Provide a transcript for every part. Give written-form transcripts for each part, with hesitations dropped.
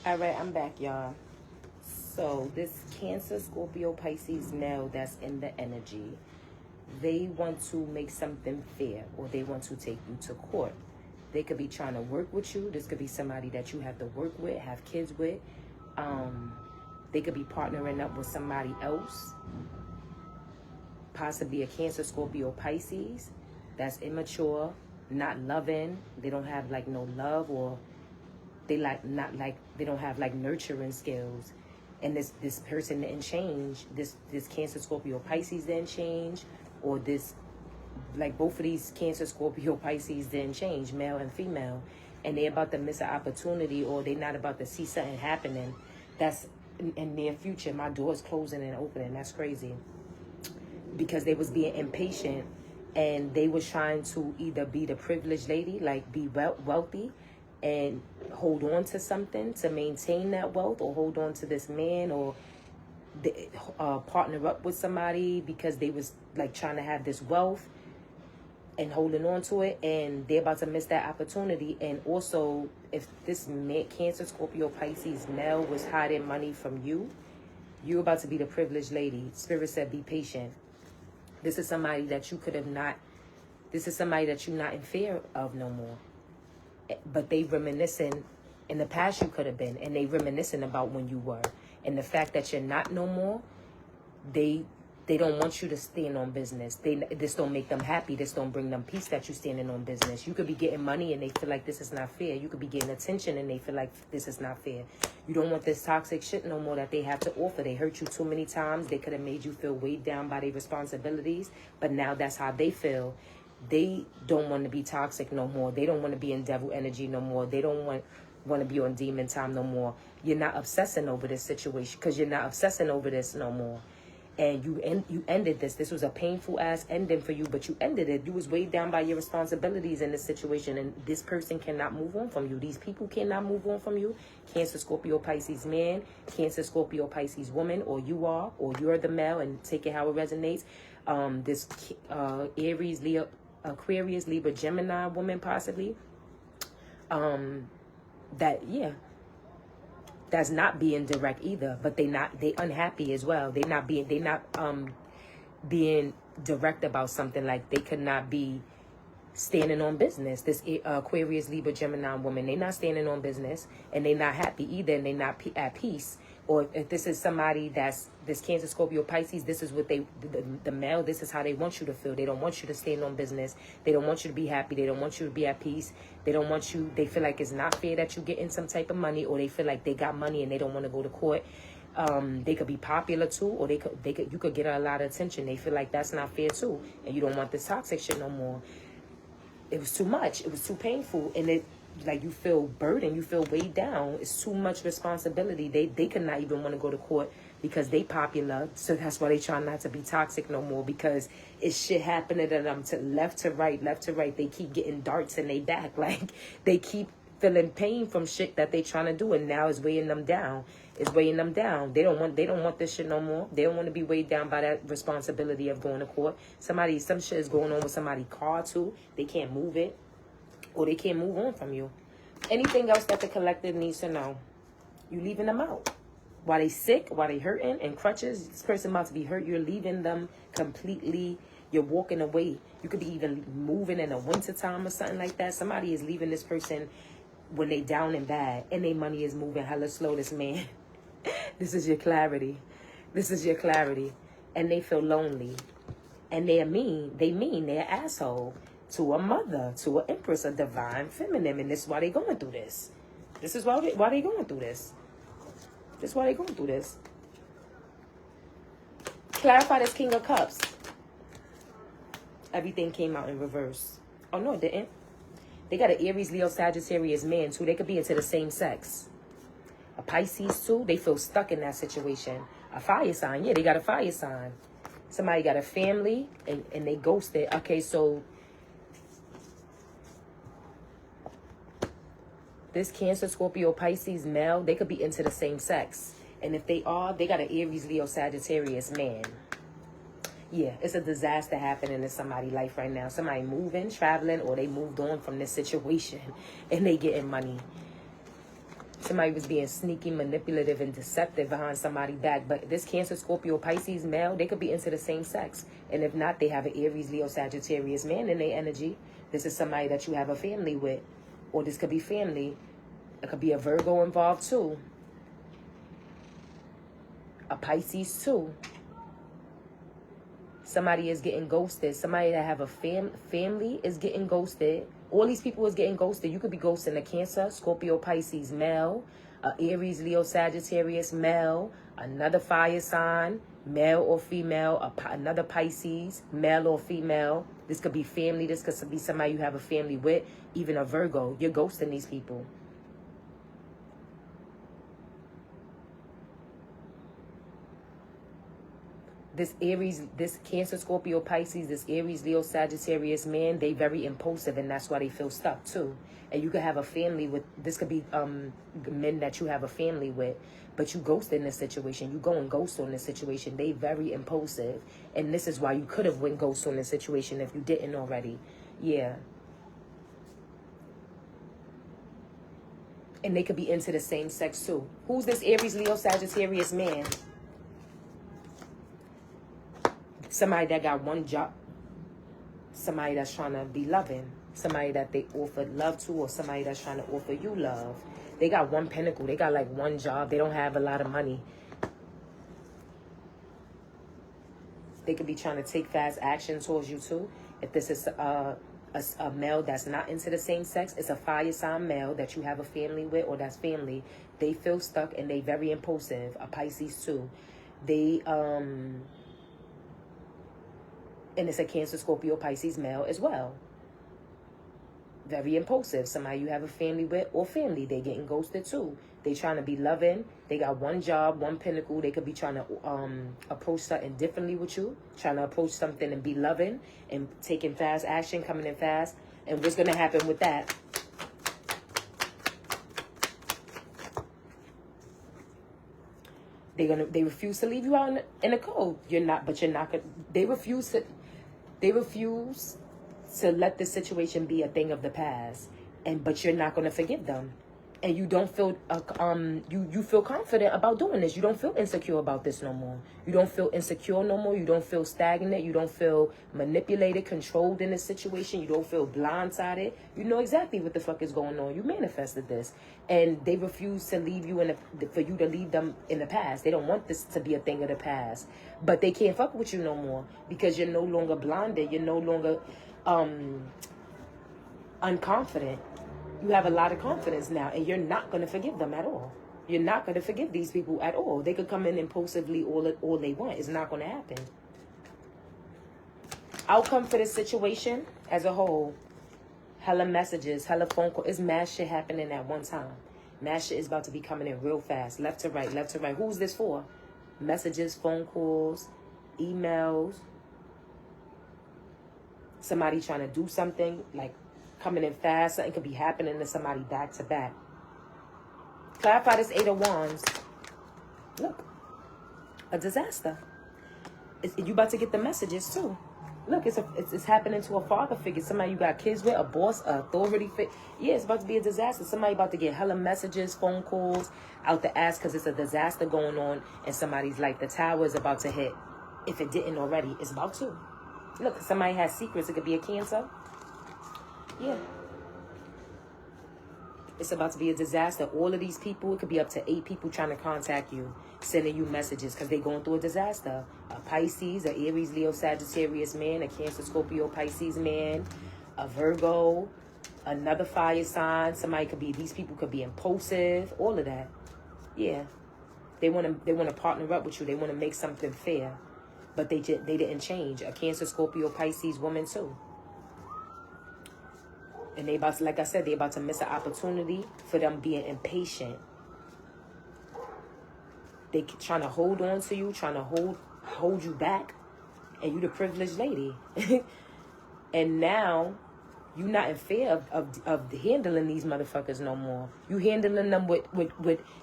All right, I'm back, y'all. So this Cancer, Scorpio, Pisces male that's in the energy, they want to make something fair, or they want to take you to court. They could be trying to work with you. This could be somebody that you have to work with, have kids with. They could be partnering up with somebody else, possibly a Cancer, Scorpio, Pisces that's immature, not loving. They don't have like no love, or they they don't have like nurturing skills. And this person didn't change. This Cancer, Scorpio, Pisces didn't change, or this, like, both of these Cancer, Scorpio, Pisces didn't change, male and female, and they about to miss an opportunity, or they not about to see something happening that's in near future. My door's closing and opening. That's crazy, because they was being impatient, and they was trying to either be the privileged lady, like be wealthy and hold on to something to maintain that wealth, or hold on to this man, or partner up with somebody because they was like trying to have this wealth and holding on to it, and they're about to miss that opportunity. And also, if this man, Cancer, Scorpio, Pisces male was hiding money from you, you're about to be the privileged lady. Spirit said be patient. This is somebody that you could have not, this is somebody that you're not in fear of no more. But they reminiscing, in the past you could have been, and they reminiscing about when you were. And the fact that you're not no more, they don't want you to stand on business. This don't make them happy. This don't bring them peace that you standing on business. You could be getting money and they feel like this is not fair. You could be getting attention and they feel like this is not fair. You don't want this toxic shit no more that they have to offer. They hurt you too many times. They could have made you feel weighed down by their responsibilities, but now that's how they feel. They don't want to be toxic no more. They don't want to be in devil energy no more. They don't want to be on demon time no more. You're not obsessing over this situation, because you're not obsessing over this no more. And you ended this. This was a painful ass ending for you, but you ended it. You was weighed down by your responsibilities in this situation, and this person cannot move on from you. These people cannot move on from you. Cancer, Scorpio, Pisces man, Cancer, Scorpio, Pisces woman, or you are, or you're the male, and take it how it resonates. This Aries, Leo, Aquarius, Libra, Gemini woman possibly. That's not being direct either, but they unhappy as well. They not being direct about something. Like they could not be standing on business. This Aquarius, Libra, Gemini woman, they not standing on business, and they not happy either, and they not at peace. Or if this is somebody that's this Cancer, Scorpio, Pisces, this is what the male, this is how they want you to feel. They don't want you to stand on business. They don't want you to be happy. They don't want you to be at peace. They don't want you, they feel like it's not fair that you getting some type of money, or they feel like they got money and they don't want to go to court. They could be popular too, or you could get a lot of attention. They feel like that's not fair too, and you don't want this toxic shit no more. It was too much. It was too painful, and like you feel burdened, you feel weighed down. It's too much responsibility. They could not even want to go to court because they popular. So that's why they try not to be toxic no more, because it's shit happening to them left to right. They keep getting darts in their back. Like they keep feeling pain from shit that they trying to do, and now it's weighing them down. It's weighing them down. They don't want this shit no more. They don't want to be weighed down by that responsibility of going to court. Some shit is going on with somebody's car too. They can't move it, or they can't move on from you. Anything else that the collective needs to know, you leaving them out. While they sick, while they hurting and crutches, this person about to be hurt, you're leaving them completely. You're walking away. You could be even moving in the winter time or something like that. Somebody is leaving this person when they down and bad, and their money is moving hella slow. This man, this is your clarity. This is your clarity. And they feel lonely. And they're mean. They're an asshole to a mother, to an empress, a divine feminine. And this is why they're going through this. This is why they going through this. This is why they're going through this. Clarify this King of Cups. Everything came out in reverse. Oh, no, it didn't. They got an Aries, Leo, Sagittarius man, too. They could be into the same sex. A Pisces, too. They feel stuck in that situation. A fire sign. Yeah, they got a fire sign. Somebody got a family, and they ghosted. Okay, so this Cancer, Scorpio, Pisces male, they could be into the same sex. And if they are, they got an Aries, Leo, Sagittarius man. Yeah, it's a disaster happening in somebody's life right now. Somebody moving, traveling, or they moved on from this situation and they getting money. Somebody was being sneaky, manipulative, and deceptive behind somebody's back. But this Cancer, Scorpio, Pisces male, they could be into the same sex. And if not, they have an Aries, Leo, Sagittarius man in their energy. This is somebody that you have a family with. Or this could be family. It could be a Virgo involved too. A Pisces too. Somebody is getting ghosted. Somebody that have a family is getting ghosted. All these people is getting ghosted. You could be ghosting a Cancer, Scorpio, Pisces male, a Aries, Leo, Sagittarius male, another fire sign, male or female, another Pisces, male or female. This could be family. This could be somebody you have a family with, even a Virgo. You're ghosting these people. This Aries, this Cancer, Scorpio, Pisces, this Aries, Leo, Sagittarius man, they very impulsive, and that's why they feel stuck too. And you could have a family with, this could be men that you have a family with, but you ghost in this situation. You go and ghost on this situation. They very impulsive, and this is why you could have went ghost on this situation if you didn't already. Yeah. And they could be into the same sex too. Who's this Aries, Leo, Sagittarius man? Somebody that got one job. Somebody that's trying to be loving. Somebody that they offered love to, or somebody that's trying to offer you love. They got one pinnacle. They got like one job. They don't have a lot of money. They could be trying to take fast action towards you too. If this is a male that's not into the same sex, it's a fire sign male that you have a family with, or that's family. They feel stuck and they very impulsive. A Pisces too. They and it's a Cancer, Scorpio, Pisces male as well. Very impulsive. Somebody you have a family with, or family. They getting ghosted too. They trying to be loving. They got one job, one pinnacle. They could be trying to approach something differently with you. Trying to approach something and be loving. And taking fast action, coming in fast. And what's going to happen with that? They refuse to leave you out in the cold. You're not gonna, they refuse to let the situation be a thing of the past, but you're not going to forgive them, and you don't feel you feel confident about doing this. You don't feel insecure about this no more. You don't feel insecure no more. You don't feel stagnant. You don't feel manipulated, controlled in this situation. You don't feel blindsided. You know exactly what the fuck is going on. You manifested this, and they refuse to leave you for you to leave them in the past. They don't want this to be a thing of the past, but they can't fuck with you no more because you're no longer blinded. You're no longer unconfident. You have a lot of confidence now, and you're not going to forgive them at all. You're not going to forgive these people at all. They could come in impulsively all they want. It's not going to happen. Outcome for this situation as a whole. Hella messages, hella phone calls. It's mad shit happening at one time. Mad shit is about to be coming in real fast. Left to right, left to right. Who's this for? Messages, phone calls, emails. Somebody trying to do something, like coming in fast. Something could be happening to somebody back to back. Clarify this Eight of Wands. Look. A disaster. You about to get the messages too. Look, it's happening to a father figure. Somebody you got kids with, a boss, a authority figure. Yeah, it's about to be a disaster. Somebody about to get hella messages, phone calls, out the ass because it's a disaster going on in somebody's life. The tower is about to hit. If it didn't already, it's about to. Look, somebody has secrets. It could be a Cancer. Yeah. It's about to be a disaster. All of these people, it could be up to 8 people trying to contact you, sending you messages because they're going through a disaster. A Pisces, a Aries, Leo, Sagittarius man, a Cancer, Scorpio, Pisces man, a Virgo, another fire sign. Somebody could be, these people could be impulsive, all of that. Yeah. They want to partner up with you. They want to make something fair. But they didn't change. A Cancer, Scorpio, Pisces woman too. And they about to, like I said, they about to miss an opportunity for them being impatient. They trying to hold on to you, trying to hold you back, and you the privileged lady. And now you not in fear of handling these motherfuckers no more. You handling them with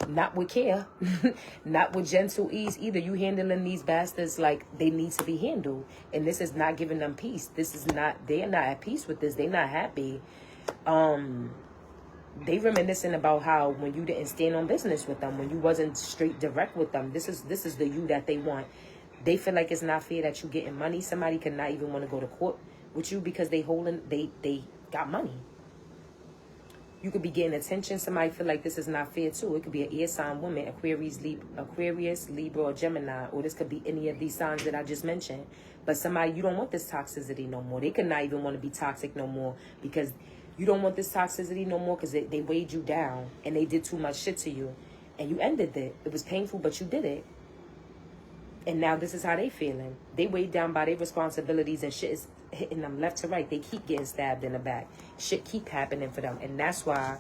not with care, not with gentle ease either. You handling these bastards like they need to be handled, and this is not giving them peace. This is not. They are not at peace with this. They're not happy. They reminiscing about how when you didn't stand on business with them, when you wasn't straight direct with them. This is the you that they want. They feel like it's not fair that you getting money. Somebody could not even want to go to court with you because they got money. You could be getting attention. Somebody feel like this is not fair too. It could be an air sign woman, Aquarius, Libra, or Gemini, or this could be any of these signs that I just mentioned. But somebody, you don't want this toxicity no more. They could not even want to be toxic no more because you don't want this toxicity no more because they weighed you down and they did too much shit to you. And you ended it. It was painful, but you did it. And now this is how they feeling. They weighed down by their responsibilities and shit is hitting them left to right. They keep getting stabbed in the back. Shit keep happening for them. And that's why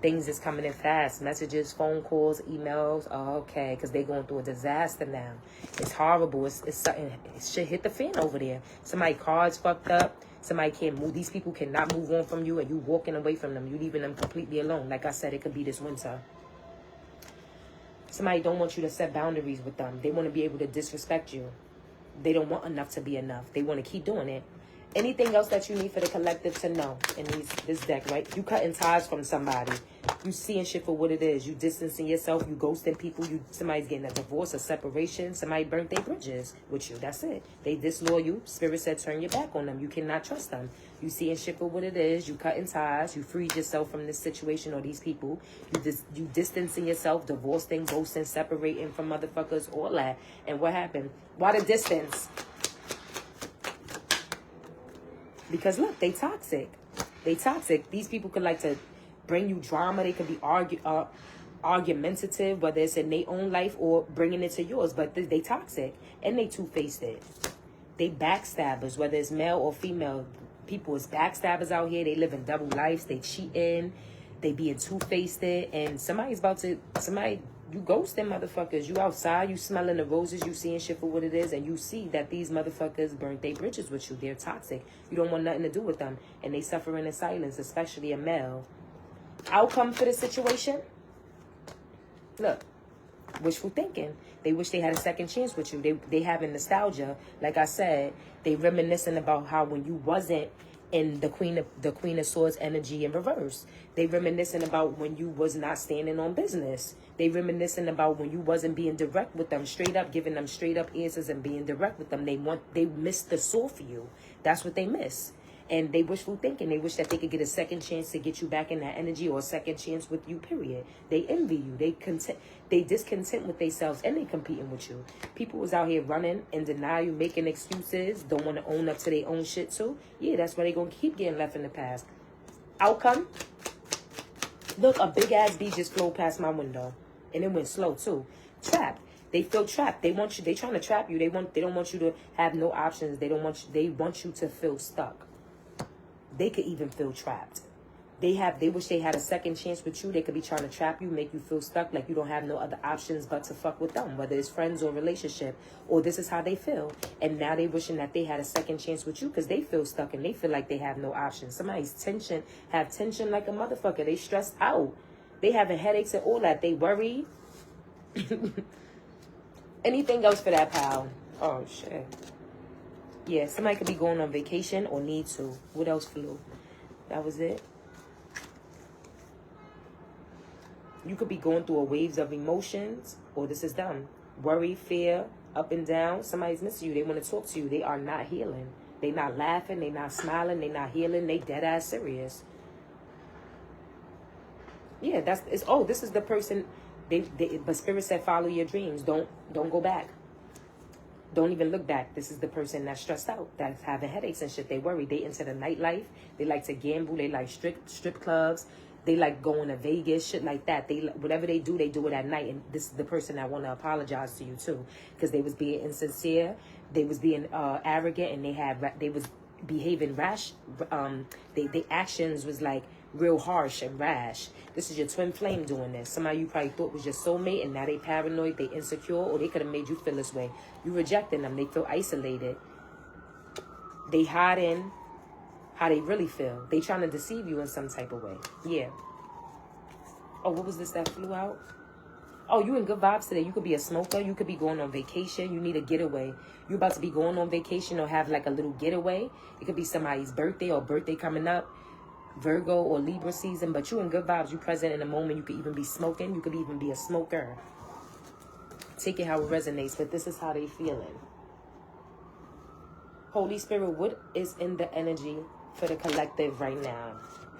things is coming in fast. Messages, phone calls, emails. Oh, okay. Because they going through a disaster now. It's horrible. It's something. Shit hit the fan over there. Somebody car's fucked up. Somebody can't move. These people cannot move on from you and you walking away from them. You leaving them completely alone. Like I said, it could be this winter. Somebody don't want you to set boundaries with them. They want to be able to disrespect you. They don't want enough to be enough. They want to keep doing it. Anything else that you need for the collective to know in this deck, right? You cutting ties from somebody. You seeing shit for what it is. You distancing yourself. You ghosting people. Somebody's getting a divorce, a separation. Somebody burnt their bridges with you. That's it. They disloyal you. Spirit said turn your back on them. You cannot trust them. You seeing shit for what it is. You cutting ties. You freed yourself from this situation or these people. You distancing yourself, divorcing, ghosting, separating from motherfuckers, all that. And what happened? Why the distance? Because look, they toxic. They toxic. These people could like to bring you drama. They could be argumentative, whether it's in their own life or bringing it to yours. But they toxic. And they two-faced it. They backstabbers, whether it's male or female. People is backstabbers out here. They live in double lives. They cheating. They being two-faced it. And you ghosting motherfuckers. You outside, you smelling the roses, you seeing shit for what it is, and you see that these motherfuckers burnt their bridges with you. They're toxic. You don't want nothing to do with them. And they suffering in silence, especially a male. Outcome for the situation? Look, wishful thinking. They wish they had a second chance with you. They having nostalgia. Like I said, they reminiscing about how when you wasn't in the Queen of Swords energy in reverse. They reminiscing about when you was not standing on business. They reminiscing about when you wasn't being direct with them, straight up, giving them straight up answers and being direct with them. They miss the soul for you. That's what they miss. And they wishful thinking. They wish that they could get a second chance to get you back in that energy or a second chance with you, period. They envy you. They discontent with themselves and they competing with you. People was out here running in denial, making excuses, don't want to own up to their own shit too. Yeah, that's why they going to keep getting left in the past. Outcome? Look, a big-ass bee just flowed past my window. And it went slow too. Trapped. They feel trapped. They want you. They trying to trap you. They don't want you to have no options. They want you to feel stuck. They could even feel trapped. They wish they had a second chance with you. They could be trying to trap you, make you feel stuck, like you don't have no other options but to fuck with them, whether it's friends or relationship, or this is how they feel. And now they wishing that they had a second chance with you because they feel stuck and they feel like they have no options. Somebody's have tension like a motherfucker. They stressed out. They having headaches and all that. They worry. Anything else for that, pal? Oh, shit. Yeah, somebody could be going on vacation or need to. What else flew? That was it. You could be going through a waves of emotions, or this is them. Worry, fear, up and down. Somebody's missing you. They want to talk to you. They are not healing. They not laughing. They not smiling. They not healing. They dead ass serious. Yeah, this is the person. But Spirit said, follow your dreams. Don't go back. Don't even look back. This is the person that's stressed out, that's having headaches and shit. They worry. They into the nightlife. They like to gamble. They like strip clubs. They like going to Vegas, shit like that. Whatever they do it at night. And this is the person that want to apologize to you too, because they was being insincere. They was being arrogant, and they was behaving rash. They actions was like real harsh and rash. This is your twin flame doing this. Somebody you probably thought was your soulmate, and now they paranoid, they insecure, or they could have made you feel this way. You rejecting them. They feel isolated. They hiding how they really feel. They trying to deceive you in some type of way. Yeah. Oh, what was this that flew out? Oh, you in good vibes today. You could be a smoker. You could be going on vacation. You need a getaway. You about to be going on vacation or have like a little getaway. It could be somebody's birthday or birthday coming up. Virgo or Libra season, but you in good vibes. You present in the moment. You could even be smoking. You could even be a smoker. Take it how it resonates, but this is how they feeling. Holy Spirit, what is in the energy for the collective right now?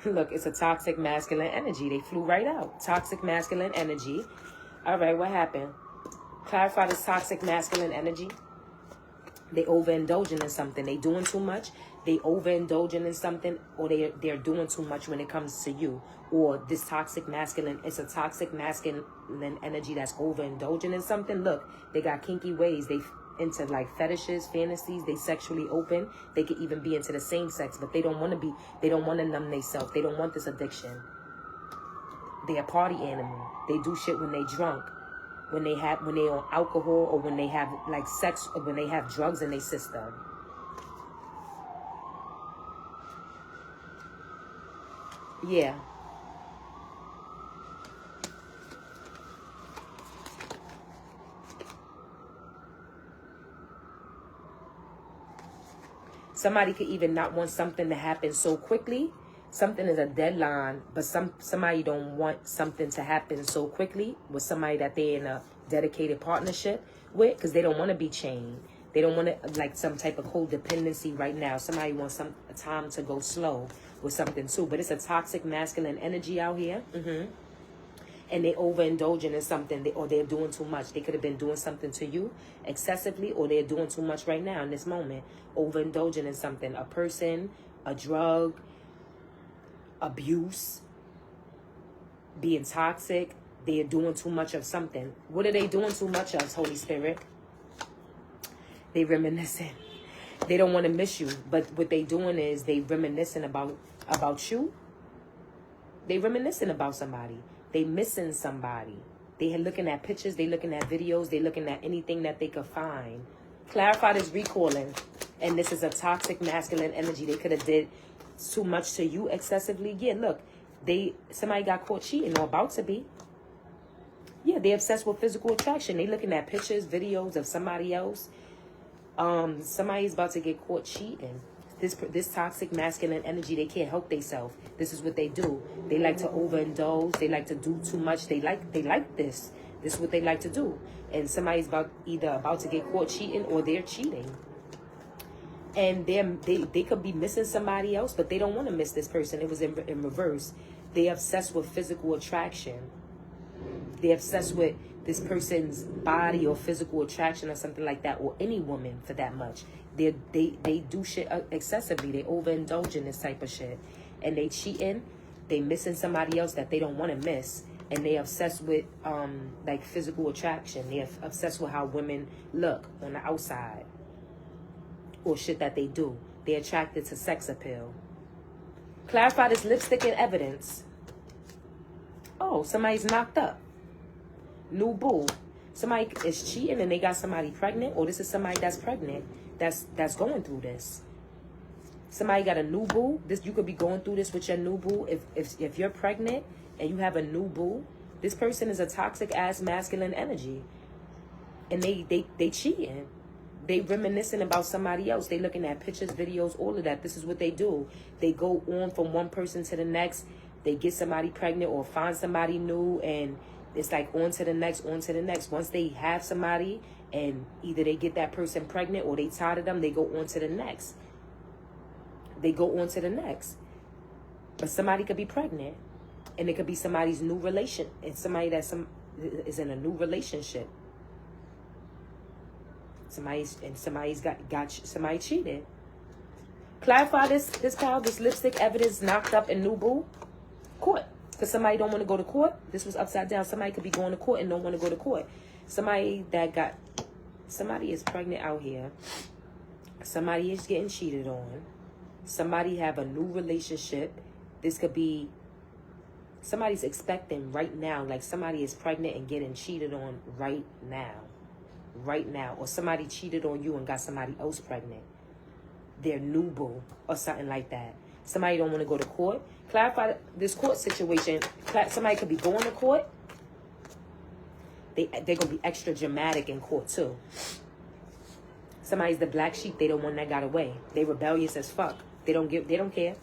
Look, it's a toxic masculine energy. They flew right out. Toxic masculine energy. All right, what happened? Clarify this toxic masculine energy. They overindulging in something. They doing too much. They overindulging in something, or they're doing too much when it comes to you. Or this toxic masculine, it's a toxic masculine energy that's overindulging in something. Look, they got kinky ways. They into like fetishes, fantasies. They sexually open. They could even be into the same sex, but they don't want to be. They don't want to numb themselves. They don't want this addiction. They're a party animal. They do shit when they drunk, when they on alcohol, or when they have like sex, or when they have drugs in their system. Yeah. Somebody could even not want something to happen so quickly. Something is a deadline, but somebody don't want something to happen so quickly with somebody that they're in a dedicated partnership with, because they don't want to be chained. They don't want to like some type of codependency right now. Somebody wants some time to go slow with something too. But it's a toxic masculine energy out here. And they overindulging in something, or they're doing too much. They could have been doing something to you excessively, or they're doing too much right now in this moment. Overindulging in something, a person, a drug, abuse, being toxic. They're doing too much of something. What are they doing too much of, Holy Spirit? They reminiscing. They don't want to miss you, but what they doing is they reminiscing about you. They reminiscing about somebody. They missing somebody. They looking at pictures. They looking at videos. They looking at anything that they could find. Clarify this recalling. And this is a toxic masculine energy. They could have did too much to you excessively. Yeah, look. Somebody got caught cheating or about to be. Yeah, they're obsessed with physical attraction. They looking at pictures, videos of somebody else. Somebody's about to get caught cheating. This toxic masculine energy, they can't help themselves. This is what they do. They like to overindulge. They like to do too much. They like this. This is what they like to do. And somebody's either about to get caught cheating, or they're cheating. And they could be missing somebody else, but they don't want to miss this person. It was in reverse. They're obsessed with physical attraction. They're obsessed with this person's body or physical attraction or something like that, or any woman for that much. They do shit excessively. They overindulge in this type of shit. And they cheating. They missing somebody else that they don't want to miss. And they obsessed with like physical attraction. They're obsessed with how women look on the outside. Or shit that they do. They're attracted to sex appeal. Clarify this lipstick and evidence. Oh, somebody's knocked up. New boo. Somebody is cheating and they got somebody pregnant, or this is somebody that's pregnant that's going through this. Somebody got a new boo. You could be going through this with your new boo. If you're pregnant and you have a new boo, this person is a toxic ass masculine energy. And they cheating. They reminiscing about somebody else. They looking at pictures, videos, all of that. This is what they do. They go on from one person to the next. They get somebody pregnant or find somebody new, and it's like on to the next, on to the next. Once they have somebody and either they get that person pregnant or they tired of them, they go on to the next. They go on to the next. But somebody could be pregnant, and it could be somebody's new relation, and somebody that is in a new relationship. Somebody's got somebody cheated. Clarify this pal, this lipstick evidence knocked up in new boo. Court. Because somebody don't want to go to court. This was upside down. Somebody could be going to court and don't want to go to court. Somebody is pregnant out here. Somebody is getting cheated on. Somebody have a new relationship. This could be somebody's expecting right now. Like somebody is pregnant and getting cheated on right now. Right now. Or somebody cheated on you and got somebody else pregnant. Their new boo or something like that. Somebody don't want to go to court. Clarify this court situation. Somebody could be going to court. They're going to be extra dramatic in court too. Somebody's the black sheep. They the one that got away. They rebellious as fuck. They don't care.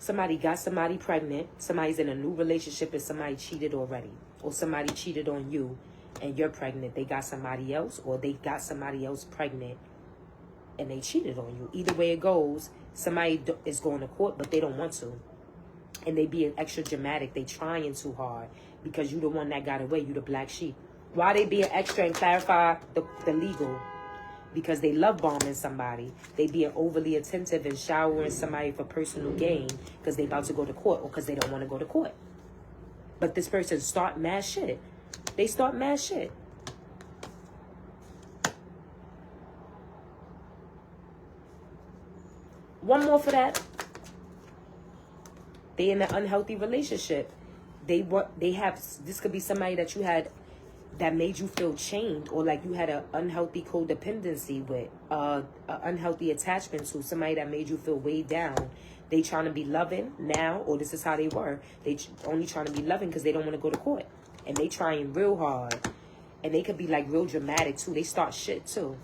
Somebody got somebody pregnant. Somebody's in a new relationship and somebody cheated already. Or somebody cheated on you and you're pregnant. They got somebody else, or they got somebody else pregnant and they cheated on you. Either way it goes, somebody is going to court, but they don't want to. And they being extra dramatic. They trying too hard because you the one that got away. You the black sheep. Why they being extra and clarify the legal? Because they love bombing somebody. They being overly attentive and showering somebody for personal gain because they about to go to court or because they don't want to go to court. But this person start mad shit. They start mad shit. One more for that. They in an unhealthy relationship. This could be somebody that you had that made you feel chained, or like you had an unhealthy codependency with, an unhealthy attachment to somebody that made you feel weighed down. They trying to be loving now, or this is how they were. They only trying to be loving because they don't want to go to court. And they trying real hard. And they could be like real dramatic too. They start shit too.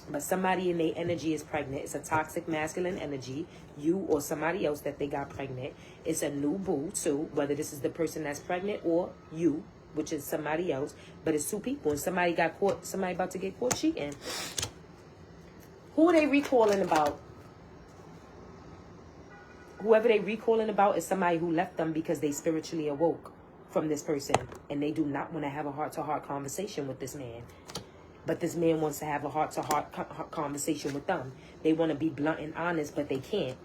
But somebody in their energy is pregnant. It's a toxic masculine energy. You or somebody else that they got pregnant. It's a new boo too. Whether this is the person that's pregnant or you, which is somebody else. But it's two people. And somebody got caught. Somebody about to get caught cheating. Who are they recalling about? Whoever they recalling about is somebody who left them because they spiritually awoke from this person. And they do not want to have a heart-to-heart conversation with this man. But this man wants to have a heart-to-heart conversation with them. They want to be blunt and honest, but they can't.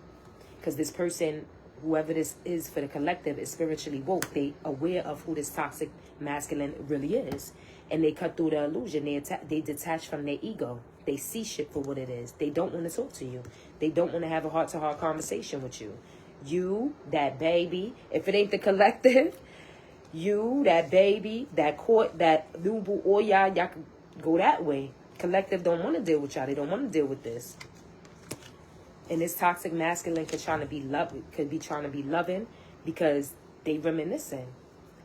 Because this person, whoever this is for the collective, is spiritually woke. They aware of who this toxic masculine really is. And they cut through the illusion. They detach from their ego. They see shit for what it is. They don't want to talk to you. They don't want to have a heart-to-heart conversation with you. You, that baby, if it ain't the collective, you, that baby, that court, that new boo, all y'all can go that way. Collective don't want to deal with y'all. They don't want to deal with this. And this toxic masculine could be trying to be loving because they reminiscing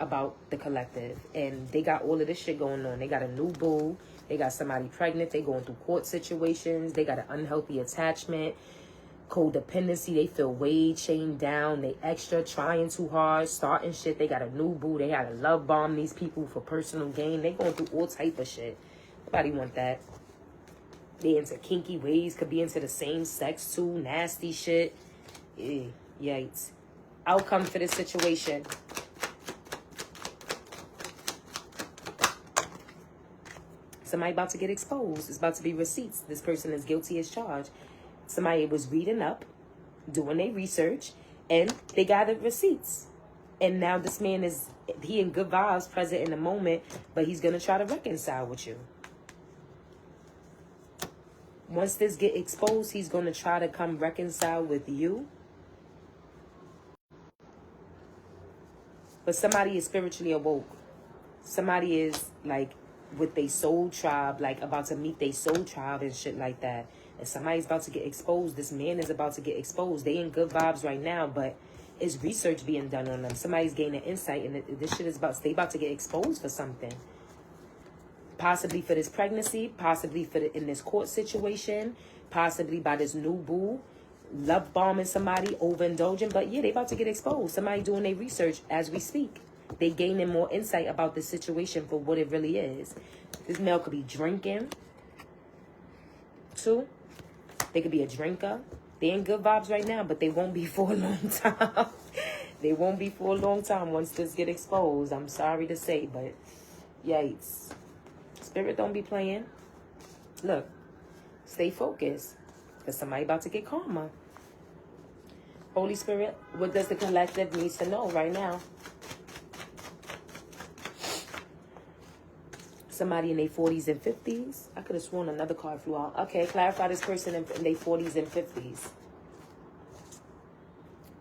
about the collective. And they got all of this shit going on. They got a new boo. They got somebody pregnant. They going through court situations. They got an unhealthy attachment. Codependency. They feel weighed, chained down. They extra trying too hard, starting shit. They got a new boo. They had to love bomb these people for personal gain. They going through all type of shit. Nobody want that. They into kinky ways. Could be into the same sex too. Nasty shit. Yikes. Outcome for this situation. Somebody about to get exposed. It's about to be receipts. This person is guilty as charged. Somebody was reading up, doing their research, and they gathered receipts. And now this man he in good vibes, present in the moment, but he's going to try to reconcile with you. Once this get exposed, he's going to try to come reconcile with you. But somebody is spiritually awoke. Somebody is like with their soul tribe, like about to meet their soul tribe and shit like that. And somebody's about to get exposed. This man is about to get exposed. They in good vibes right now, but it's research being done on them. Somebody's gaining insight, and this shit is they about to get exposed for something. Possibly for this pregnancy, possibly in this court situation, possibly by this new boo, love bombing somebody, overindulging. But yeah, they about to get exposed. Somebody doing their research as we speak. They gaining more insight about the situation for what it really is. This male could be drinking, too. They could be a drinker. They in good vibes right now, but they won't be for a long time. They won't be for a long time once this get exposed. I'm sorry to say, but yikes. Spirit don't be playing. Look, stay focused, because somebody about to get karma. Holy Spirit, what does the collective need to know right now? Somebody in their 40s and 50s. I could have sworn another card flew out. Okay, clarify this person in their 40s and 50s.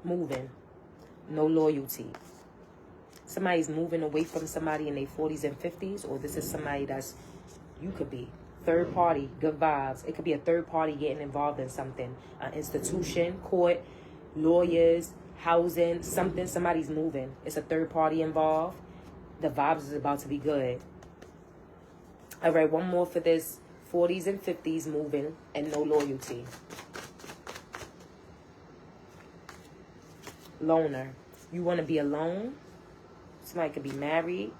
Moving. No loyalty. Somebody's moving away from somebody in their 40s and 50s, or this is somebody you could be. Third party, good vibes. It could be a third party getting involved in something. An institution, court, lawyers, housing, something. Somebody's moving. It's a third party involved. The vibes is about to be good. All right, one more for this 40s and 50s moving and no loyalty. Loner. You want to be alone. Somebody could be married.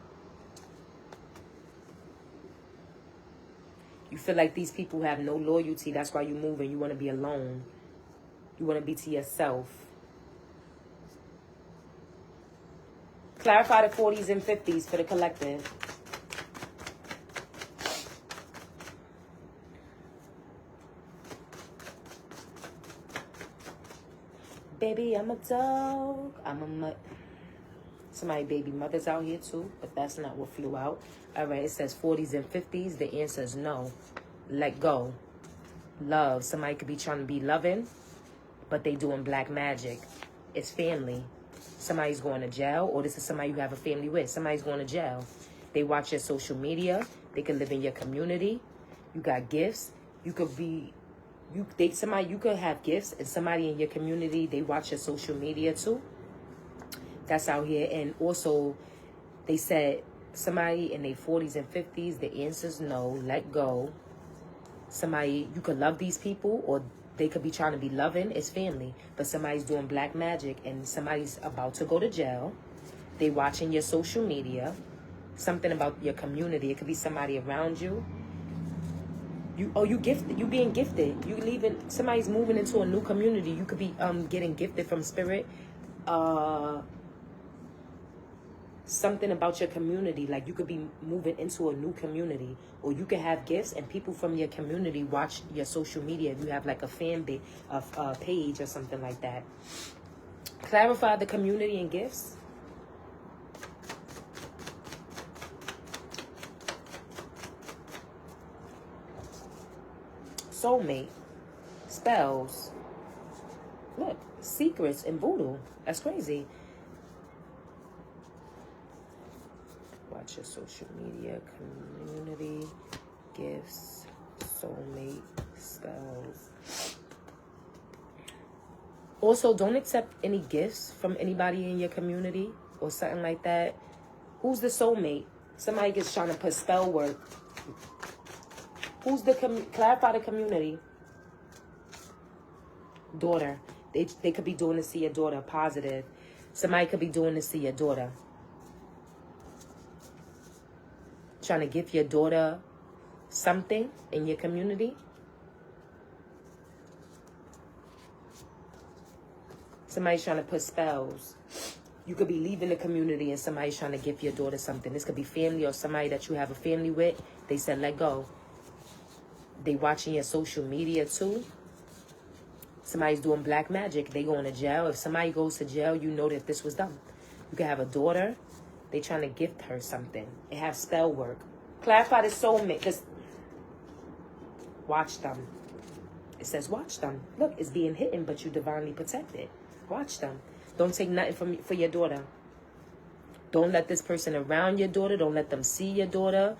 You feel like these people have no loyalty. That's why you move and you want to be alone. You want to be to yourself. Clarify the 40s and 50s for the collective. Baby, I'm a dog. I'm a mutt. Somebody baby mother's out here too, but that's not what flew out. All right, it says 40s and 50s. The answer is no. Let go. Love. Somebody could be trying to be loving, but they doing black magic. It's family. Somebody's going to jail, or this is somebody you have a family with. Somebody's going to jail. They watch your social media. They can live in your community. You got gifts. You could be... You could have gifts, and somebody in your community, they watch your social media too. That's out here. And also, they said somebody in their 40s and 50s, the answer's no. Let go. Somebody, you could love these people, or they could be trying to be loving. It's family. But somebody's doing black magic, and somebody's about to go to jail. They watching your social media. Something about your community. It could be somebody around you. You gifted. You being gifted. You leaving. Somebody's moving into a new community. You could be getting gifted from spirit. Something about your community, like you could be moving into a new community, or you could have gifts and people from your community watch your social media. If you have like a page or something like that. Clarify the community and gifts. Soulmate. Spells. Look, secrets and voodoo. That's crazy. Watch your social media, community, gifts, soulmate, spells. Also, don't accept any gifts from anybody in your community or something like that. Who's the soulmate? Somebody gets trying to put spell work. Who's the clarify the community? Daughter. They could be doing this to your daughter. Positive. Somebody could be doing this to your daughter. Trying to give your daughter something in your community. Somebody's trying to put spells. You could be leaving the community and somebody's trying to give your daughter something. This could be family or somebody that you have a family with. They said, let go. They watching your social media too. Somebody's doing black magic. They going to jail. If somebody goes to jail, you know that this was done. You could have a daughter. They trying to gift her something. It has spell work. Clarify the soulmate. Just watch them. It says watch them. Look, it's being hidden, but you divinely protected. Watch them. Don't take nothing for your daughter. Don't let this person around your daughter. Don't let them see your daughter.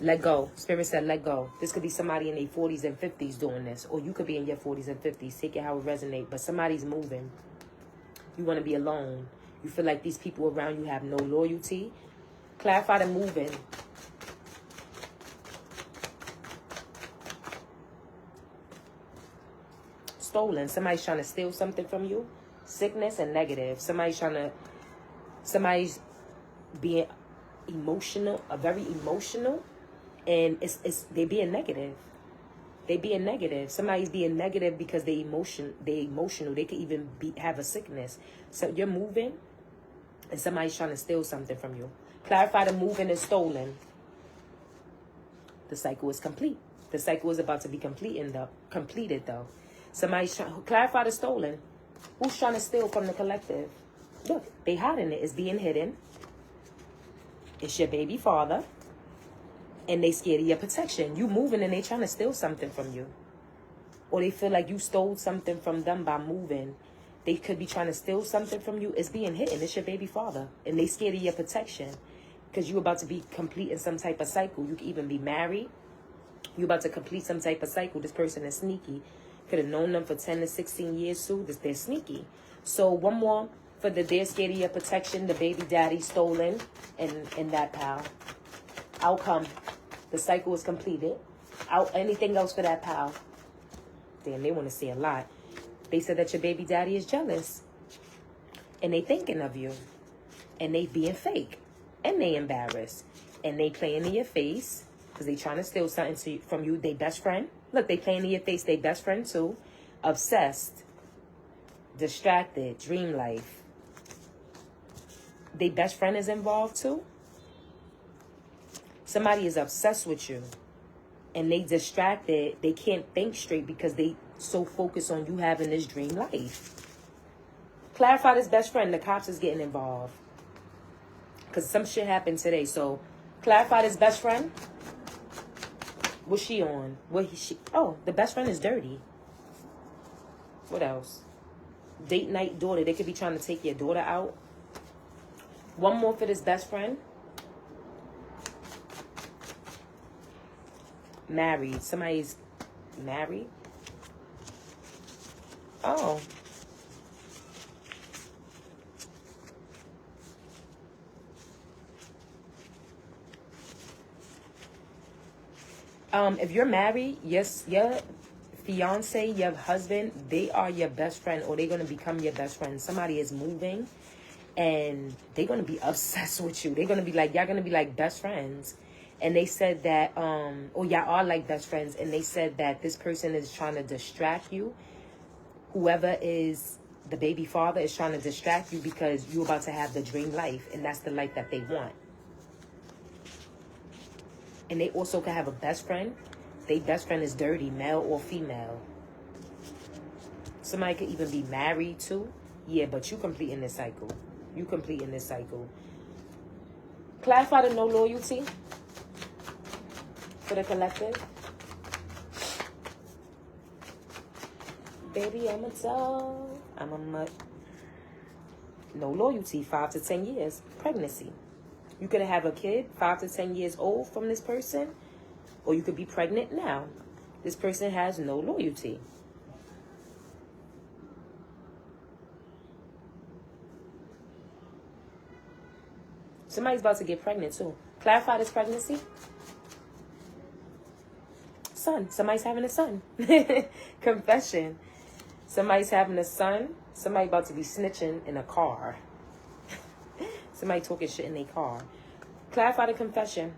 Let go. Spirit said let go. This could be somebody in their 40s and 50s doing this. Or you could be in your 40s and 50s. Take it how it resonates. But somebody's moving. You want to be alone. You feel like these people around you have no loyalty. Clarify the moving. Stolen. Somebody's trying to steal something from you. Sickness and negative. Somebody's being emotional, very emotional. And they being negative. They being negative. Somebody's being negative because they emotional. They could even have a sickness. So you're moving and somebody's trying to steal something from you. Clarify the moving and stolen. The cycle is complete. The cycle is about to be completed though. Somebody's trying clarify the stolen. Who's trying to steal from the collective? Look, they hiding it. It's being hidden. It's your baby father. And they scared of your protection. You moving and they trying to steal something from you. Or they feel like you stole something from them by moving. They could be trying to steal something from you. It's being hidden. It's your baby father. And they scared of your protection. Because you're about to be completing some type of cycle. You could even be married. You're about to complete some type of cycle. This person is sneaky. Could have known them for 10 to 16 years too. They're sneaky. So one more for the they're scared of your protection. The baby daddy stolen. And that pal. Outcome. The cycle is completed. Anything else for that pal? Damn, they want to say a lot. They said that your baby daddy is jealous. and they thinking of you, and they being fake, and they embarrassed, and they playing in your face because they trying to steal something from you. They best friend. Look, they playing in your face. They best friend too. Obsessed, distracted, dream life. They best friend is involved too. Somebody is obsessed with you, and they distracted. They can't think straight because they so focused on you having this dream life. Clarify this best friend. The cops is getting involved because some shit happened today. So clarify this best friend. What's she on? Oh, the best friend is dirty. What else? Date night daughter. They could be trying to take your daughter out. One more for this best friend. Married. Somebody's married. Oh. If you're married, yes, your fiance, your husband, they are your best friend, or they're going to become your best friend. Somebody is moving, and they're going to be obsessed with you. They're going to be like, y'all going to be like best friends. And they said that, or y'all are like best friends. And they said that this person is trying to distract you. Whoever is the baby father is trying to distract you because you're about to have the dream life. And that's the life that they want. And they also could have a best friend. Their best friend is dirty, male or female. Somebody could even be married too. Yeah, but you completing this cycle. You completing this cycle. Clarify the no loyalty for the collective. Baby, I'm a dog. I'm a mutt. No loyalty, 5 to 10 years. Pregnancy. You could have a kid 5 to 10 years old from this person, or you could be pregnant now. This person has no loyalty. Somebody's about to get pregnant too. Clarify this pregnancy. Son. Somebody's having a son. Confession. Somebody's having a son. Somebody about to be snitching in a car. Somebody talking shit in their car. Clarify the confession.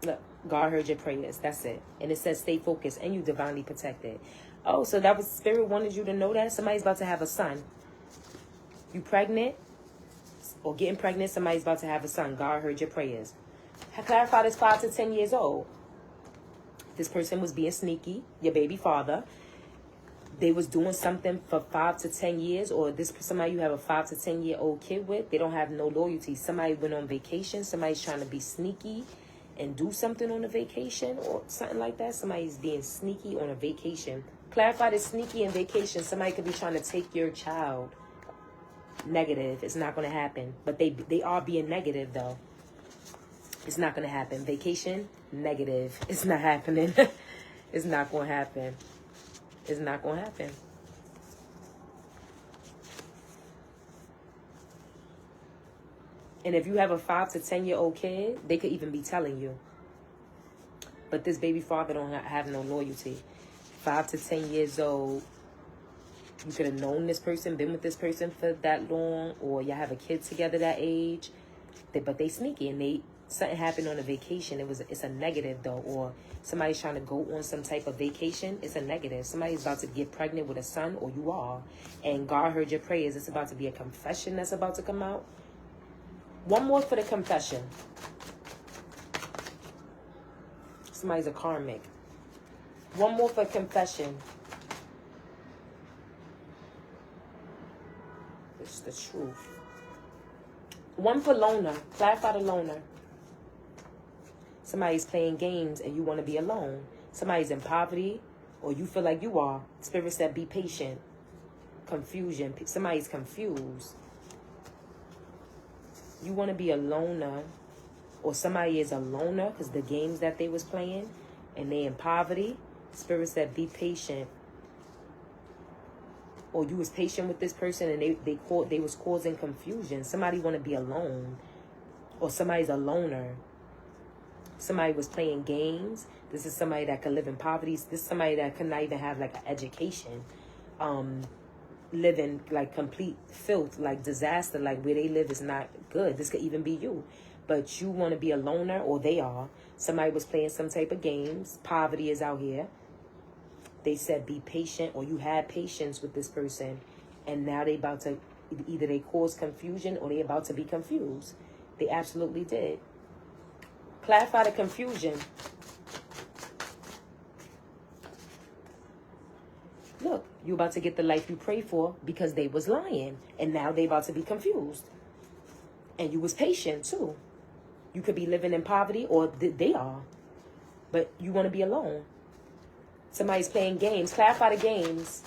Look, God heard your prayers. That's it. And it says stay focused and you divinely protected. Oh, so that was Spirit wanted you to know that? Somebody's about to have a son. You pregnant or getting pregnant, somebody's about to have a son. God heard your prayers. Clarify this 5 to 10 years old. This person was being sneaky, your baby father. They was doing something for 5 to 10 years, or this somebody you have a 5 to 10 year old kid with, they don't have no loyalty. Somebody went on vacation. Somebody's trying to be sneaky and do something on a vacation or something like that. Somebody's being sneaky on a vacation. Clarify this sneaky and vacation. Somebody could be trying to take your child. Negative. It's not going to happen. But they are being negative though. It's not going to happen. Vacation, negative. It's not happening. It's not going to happen. It's not going to happen. And if you have a 5 to 10 year old kid, they could even be telling you. But this baby father don't have no loyalty. 5 to 10 years old, you could have known this person, been with this person for that long, or y'all have a kid together that age. But they sneaky and something happened on a vacation. It's a negative though, or somebody's trying to go on some type of vacation. It's a negative. Somebody's about to get pregnant with a son, or you are, and God heard your prayers. It's about to be a confession that's about to come out. One more for the confession. Somebody's a karmic. One more for confession. It's the truth. One for loner. Clarify the loner. Somebody's playing games and you want to be alone. Somebody's in poverty, or you feel like you are. Spirit said be patient. Confusion. Somebody's confused. You want to be a loner, or somebody is a loner because the games that they was playing and they in poverty. Spirit said be patient. Or you was patient with this person and they was causing confusion. Somebody want to be alone, or somebody's a loner. Somebody was playing games. This is somebody that could live in poverty. This is somebody that could not even have like an education. living like complete filth, like disaster, like where they live is not good. This could even be you. But you want to be a loner, or they are. Somebody was playing some type of games. Poverty is out here. They said be patient, or you had patience with this person. And now they about to, either they cause confusion or they about to be confused. They absolutely did. Clarify the confusion. Look, you about to get the life you pray for because they was lying. And now they about to be confused. And you was patient too. You could be living in poverty, or they are. But you want to be alone. Somebody's playing games. Clarify the games.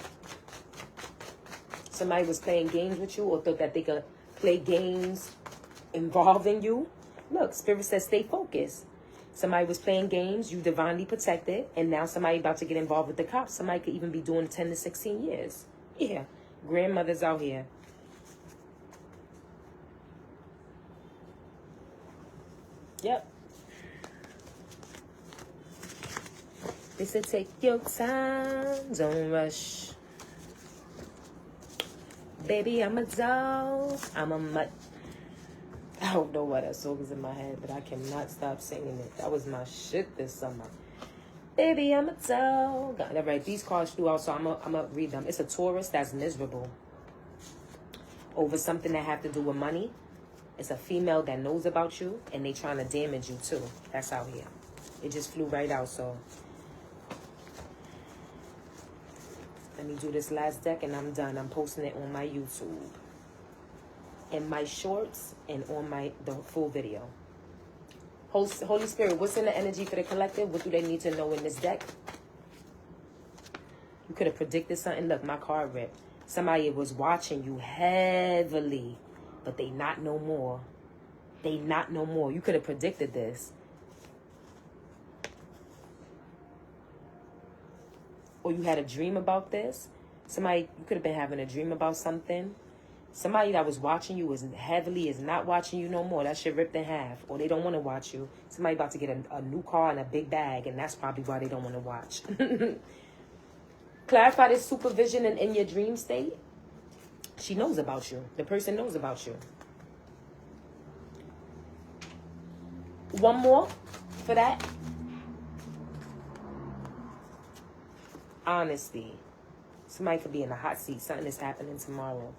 Somebody was playing games with you, or thought that they could play games involving you. Look, Spirit says stay focused. Somebody was playing games, you divinely protected, and now somebody about to get involved with the cops. Somebody could even be doing 10 to 16 years. Yeah, grandmothers out here. Yep. They said take your time, don't rush. Baby, I'm a dog, I'm a mutt. I don't know why that song is in my head, but I cannot stop singing it. That was my shit this summer. Baby, I'm a dog. All right, these cards flew out, so I'm gonna read them. It's a Taurus that's miserable over something that have to do with money. It's a female that knows about you, and they trying to damage you too. That's out here. It just flew right out, so. Let me do this last deck, and I'm done. I'm posting it on my YouTube, in my shorts, and on the full video. Holy Spirit, what's in the energy for the collective? What do they need to know in this deck? You could have predicted something. Look, my card ripped. Somebody was watching you heavily, but they not no more. They not no more. You could have predicted this. Or you had a dream about this. Somebody, you could have been having a dream about something. Somebody that was watching you is not watching you no more. That shit ripped in half. Or they don't want to watch you. Somebody about to get a new car and a big bag, and that's probably why they don't want to watch. Clarify this supervision and in your dream state. She knows about you. The person knows about you. One more for that. Honesty. Somebody could be in a hot seat. Something is happening tomorrow.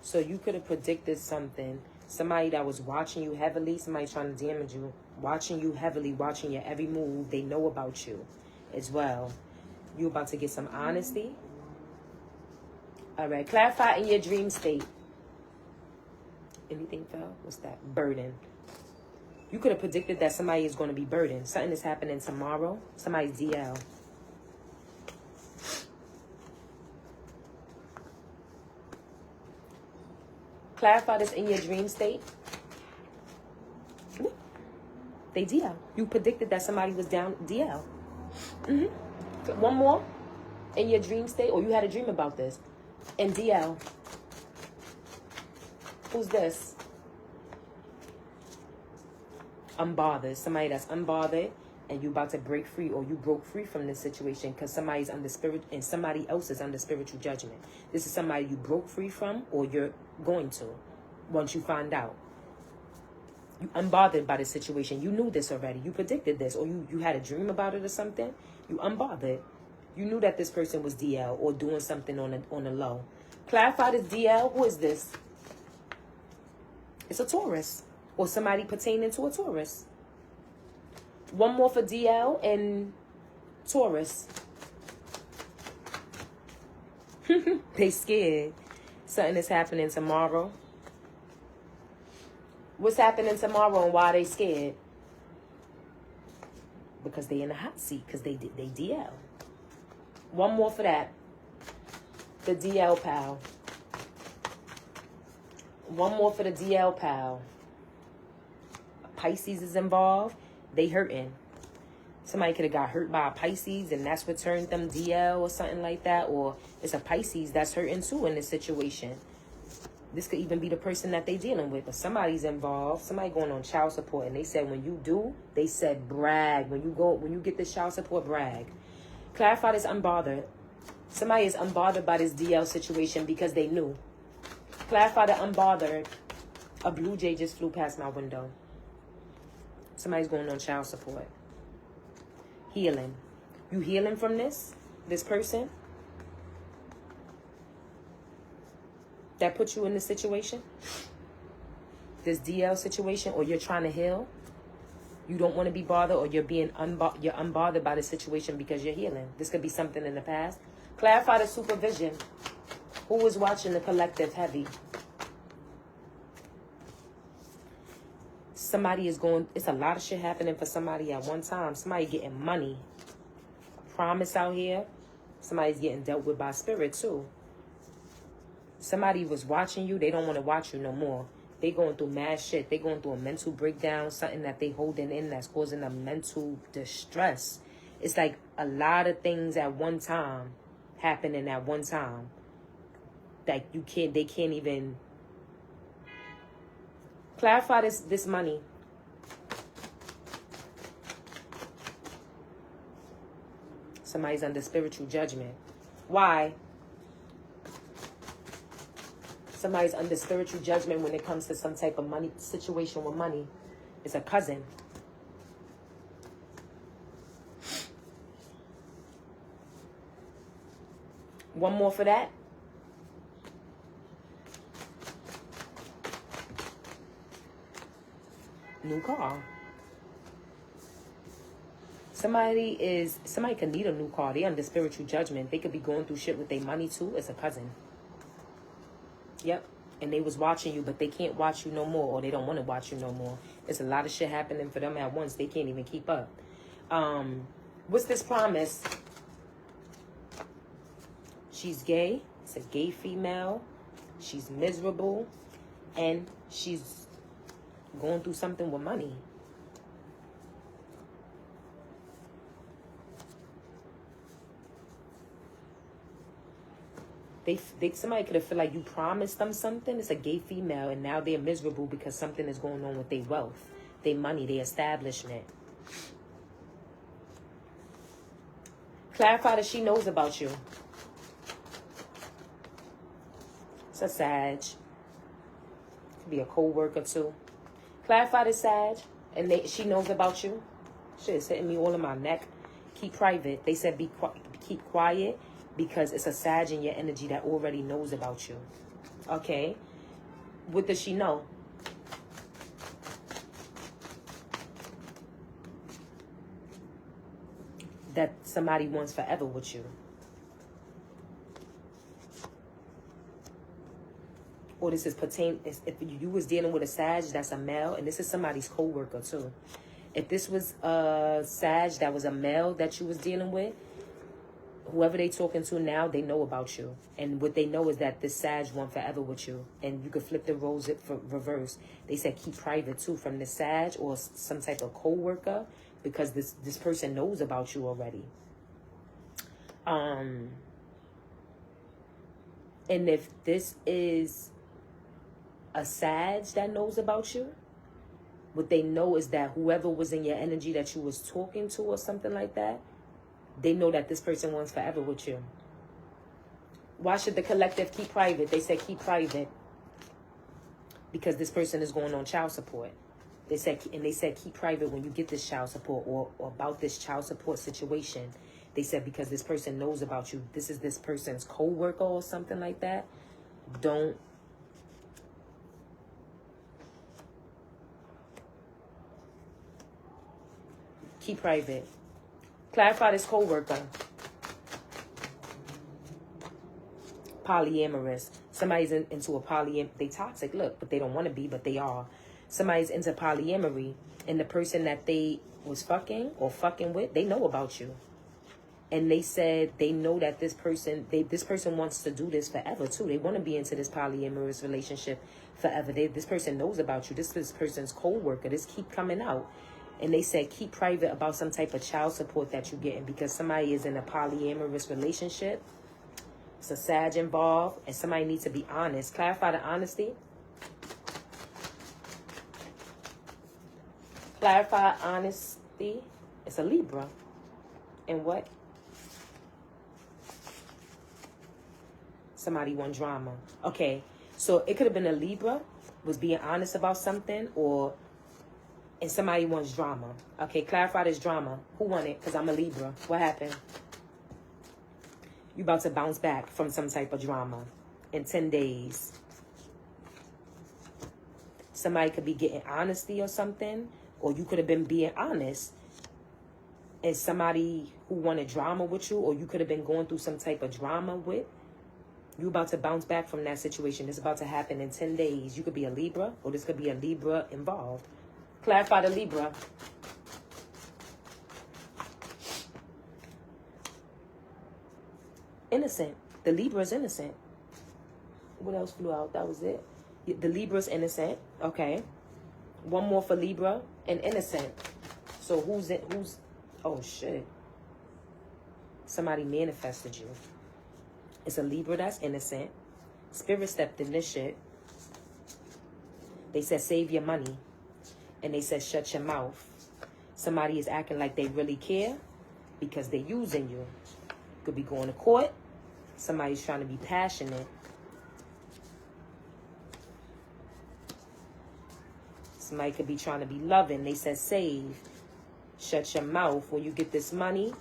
So you could have predicted something. Somebody that was watching you heavily, somebody trying to damage you, watching you heavily, watching your every move. They know about you as well. You about to get some honesty. All right. Clarify in your dream state. Anything fell? What's that? Burden. You could have predicted that somebody is going to be burdened. Something is happening tomorrow. Somebody's DL. Clarify this in your dream state. They DL. You predicted that somebody was down DL. One more in your dream state, or you had a dream about this. And DL. Who's this? Unbothered. Somebody that's unbothered, and you about to break free, or you broke free from this situation because somebody's under spirit and somebody else is under spiritual judgment. This is somebody you broke free from, or you're going to once you find out. You unbothered by the situation. You knew this already. You predicted this, or you had a dream about it or something. You unbothered. You knew that this person was DL or doing something on the low. Clarify this DL. Who is this? It's a Taurus, or somebody pertaining to a Taurus. One more for DL and Taurus. They scared. Something is happening tomorrow. What's happening tomorrow and why they scared? Because they in the hot seat, because they DL. One more for that. The DL pal. One more for the DL pal. Pisces is involved. They hurting. Somebody could have got hurt by a Pisces, and that's what turned them DL or something like that. Or it's a Pisces that's hurting too in this situation. This could even be the person that they dealing with, but somebody's involved. Somebody going on child support, and they said when you do, they said brag. When you get this child support, brag. Clarify this unbothered. Somebody is unbothered by this DL situation because they knew. Clarify the unbothered. A blue jay just flew past my window. Somebody's going on child support. Healing. You healing from this person that put you in this situation, this DL situation, or you're trying to heal. You don't want to be bothered, or you're unbothered by the situation because you're healing. This could be something in the past. Clarify the supervision. Who is watching the collective heavy? Somebody is going, it's a lot of shit happening for somebody at one time. Somebody getting money. Promise out here. Somebody's getting dealt with by spirit too. Somebody was watching you. They don't want to watch you no more. They going through mad shit. They going through a mental breakdown. Something that they holding in that's causing them mental distress. It's like a lot of things at one time happening at one time. That they can't even clarify this money. Somebody's under spiritual judgment. Why? Somebody's under spiritual judgment when it comes to some type of money situation with money. It's a cousin. One more for that. New car. Somebody can need a new car. They under spiritual judgment. They could be going through shit with their money too. It's a cousin. Yep. And they was watching you, but they can't watch you no more, or they don't want to watch you no more. It's a lot of shit happening for them at once. They can't even keep up. What's this promise? She's gay. It's a gay female. She's miserable. And she's going through something with money. Somebody could have felt like you promised them something. It's a gay female, and now they're miserable because something is going on with their wealth, their money, their establishment. Clarify that she knows about you. It's a Sag. Could be a co-worker too. Clarify the Sag, and she knows about you. Shit, it's hitting me all in my neck. Keep private. They said keep quiet. Because it's a Sag in your energy that already knows about you. Okay? What does she know? That somebody wants forever with you. Or this is if you was dealing with a Sag that's a male, and this is somebody's co-worker too. If this was a Sag that was a male that you was dealing with, whoever they talking to now, they know about you. And what they know is that this Sag want forever with you. And you could flip the roles for reverse. They said keep private too from the Sag or some type of co-worker, because this person knows about you already. And if this is a Sag that knows about you, what they know is that whoever was in your energy that you was talking to or something like that, they know that this person wants forever with you. Why should the collective keep private? They said keep private because this person is going on child support. They said keep private when you get this child support or about this child support situation. They said because this person knows about you. This is this person's co-worker or something like that. Don't. Keep private. Clarify this co-worker. Polyamorous. Somebody's into a they toxic, look, but they don't want to be, but they are. Somebody's into polyamory, and the person that they was fucking with, they know about you. And they said they know that this person wants to do this forever too. They want to be into this polyamorous relationship forever. This person knows about you. This person's co-worker. This keep coming out. And they said keep private about some type of child support that you're getting because somebody is in a polyamorous relationship. It's a Sag involved, and somebody needs to be honest. Clarify the honesty. Clarify honesty. It's a Libra. And what? Somebody want drama. Okay, so it could have been a Libra was being honest about something, and somebody wants drama. Okay, clarify this drama. Who won it? Because I'm a Libra. What happened? You about to bounce back from some type of drama in 10 days. Somebody could be getting honesty or something, or you could have been being honest, and somebody who wanted drama with you, or you could have been going through some type of drama with. You about to bounce back from that situation. It's about to happen in 10 days. You could be a Libra, or this could be a Libra involved. Clarify the Libra. Innocent. The Libra is innocent. What else flew out? That was it. The Libra is innocent. Okay. One more for Libra and innocent. So who's it? Who's? Oh shit. Somebody manifested you. It's a Libra that's innocent. Spirit stepped in this shit. They said save your money. And they said shut your mouth. Somebody is acting like they really care because they're using you. Could be going to court. Somebody's trying to be passionate. Somebody could be trying to be loving. They said save. Shut your mouth. When you get this money,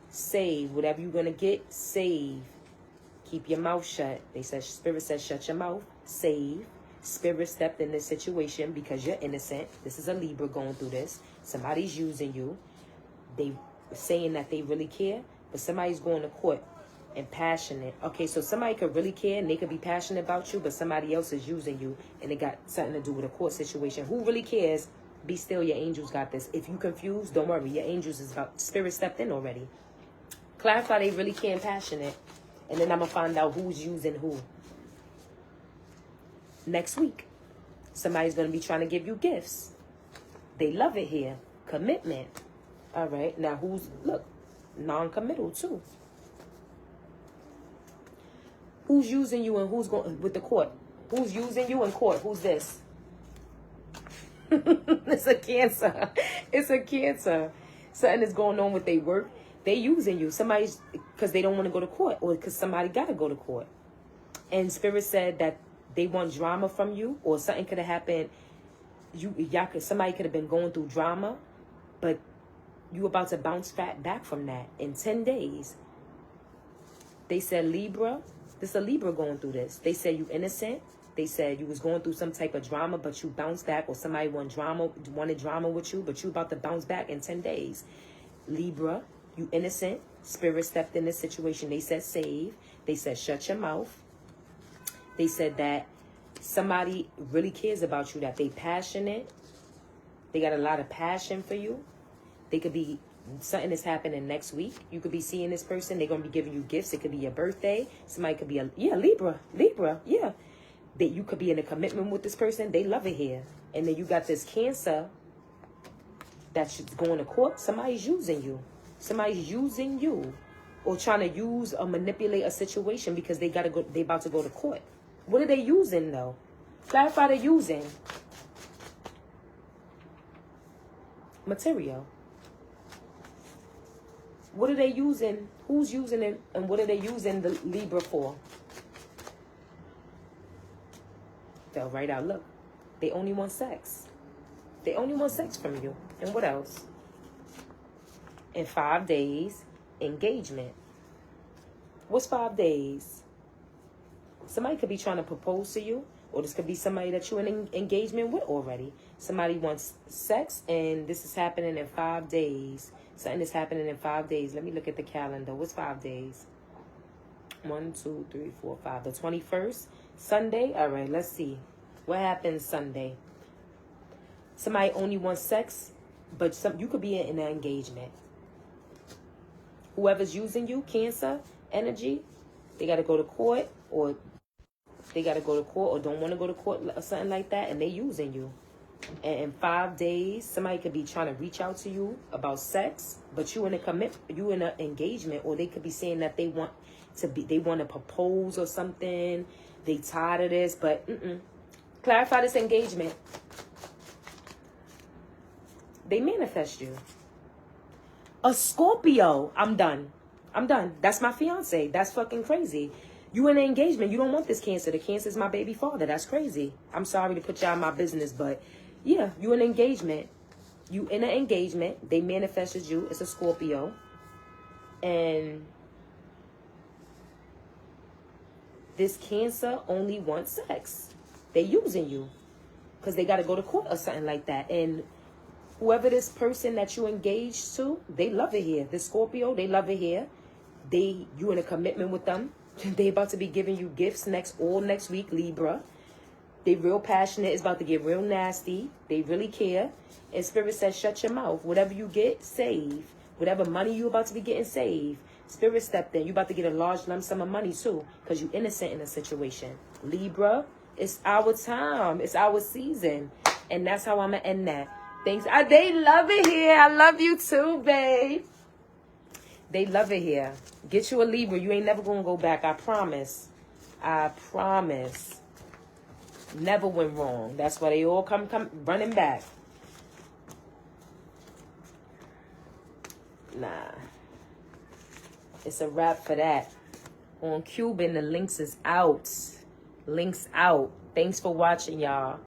save. Whatever you're going to get, save. Keep your mouth shut. They said, Spirit says shut your mouth. Save. Spirit stepped in this situation because you're innocent. This is a Libra going through this. Somebody's using you. They saying that they really care, but somebody's going to court and passionate. Okay, so somebody could really care and they could be passionate about you, but somebody else is using you and it got something to do with a court situation. Who really cares? Be still, your angels got this. If you confused, don't worry. Your angels is about, Spirit stepped in already. Clarify they really care and passionate. And then I'm going to find out who's using who. Next week, somebody's going to be trying to give you gifts. They love it here. Commitment. All right. Now, who's, look, non-committal too. Who's using you and who's going with the court? Who's using you in court? Who's this? It's a Cancer. It's a Cancer. Something is going on with their work. They using you. Somebody's, because they don't want to go to court or because somebody got to go to court. And Spirit said that they want drama from you, or something could have happened. Somebody could have been going through drama, but you about to bounce back from that in 10 days. They said Libra. This is a Libra going through this. They said you innocent. They said you was going through some type of drama, but you bounced back, or somebody wanted drama with you, but you about to bounce back in 10 days. Libra, you innocent. Spirit stepped in this situation. They said save. They said shut your mouth. They said that somebody really cares about you, that they passionate. They got a lot of passion for you. They could be, something is happening next week. You could be seeing this person. They're going to be giving you gifts. It could be your birthday. Somebody could be Libra, yeah. That you could be in a commitment with this person. They love it here. And then you got this Cancer that's going to court. Somebody's using you. Somebody's using you, or trying to use or manipulate a situation because they about to go to court. What are they using though? Clarify the using. Material. What are they using? Who's using it? And what are they using the Libra for? Fell right out. Look, they only want sex. They only want sex from you. And what else? In 5 days, engagement. What's 5 days? Somebody could be trying to propose to you, or this could be somebody that you're in engagement with already. Somebody wants sex, and this is happening in 5 days. Something is happening in 5 days. Let me look at the calendar. What's 5 days? 1, 2, 3, 4, 5. The 21st, Sunday. All right, let's see. What happens Sunday? Somebody only wants sex, but you could be in an engagement. Whoever's using you, Cancer energy, they got to go to court, or don't want to go to court or something like that, and they using you. And in 5 days, somebody could be trying to reach out to you about sex, but you in an engagement, or they could be saying that they want to propose or something. They tired of this, but clarify this engagement. They manifest you. A Scorpio. I'm done. That's my fiance. That's fucking crazy. You in an engagement. You don't want this Cancer. The Cancer is my baby father. That's crazy. I'm sorry to put y'all in my business, but yeah, you in an engagement. You in an engagement. They manifested you. It's a Scorpio. And this Cancer only wants sex. They using you because they got to go to court or something like that. And whoever this person that you engaged to, they love it here. This Scorpio, they love it here. You in a commitment with them. They about to be giving you gifts next week, Libra. They real passionate. It's about to get real nasty. They really care. And Spirit says, shut your mouth. Whatever you get, save. Whatever money you about to be getting, save. Spirit stepped in. You about to get a large lump sum of money too, because you innocent in a situation. Libra, it's our time. It's our season. And that's how I'm going to end that. Thanks. They love it here. I love you too, babe. They love it here. Get you a Libra. You ain't never going to go back. I promise. I promise. Never went wrong. That's why they all come running back. Nah. It's a wrap for that. On Cuban, the links is out. Links out. Thanks for watching, y'all.